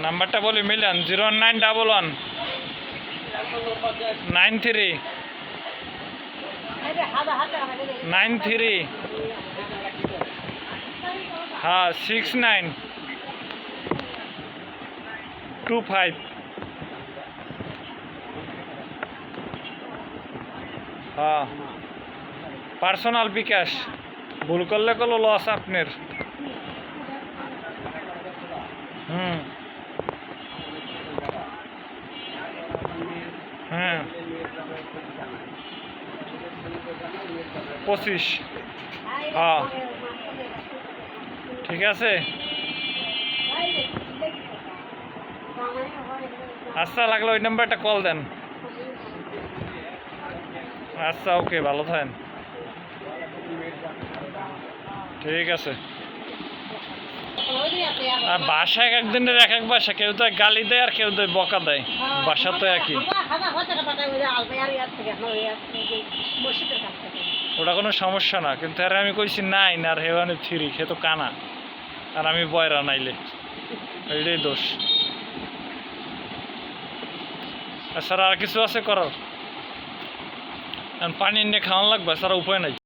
নাম্বারটা বলি মিলান 09111 93 93 হ্যাঁ 6925 হ্যাঁ পার্সোনাল বিকাশ ভুল করলে কোনো লস আপনার হ্যাঁ 25 হ্যাঁ ঠিক আছে আচ্ছা লাগলে ওই নাম্বারটা কল দেন আচ্ছা ওকে ভালো থাকেন ঠিক আছে আর বাসায় একদিনের এক বাসা কেউ তো গালি দেয় আর কেউ তো বকা দেয় বাসা তো একই ওটা কোনো সমস্যা না কিন্তু আর আমি কইছি নাই না আর হেওয়ানি থ্রি সে তো কানা আর আমি বয়রা নাইলে এইটাই দোষ স্যার আর কিছু আছে করার পানি নিয়ে খাওয়ান লাগবে স্যার উপায় নাই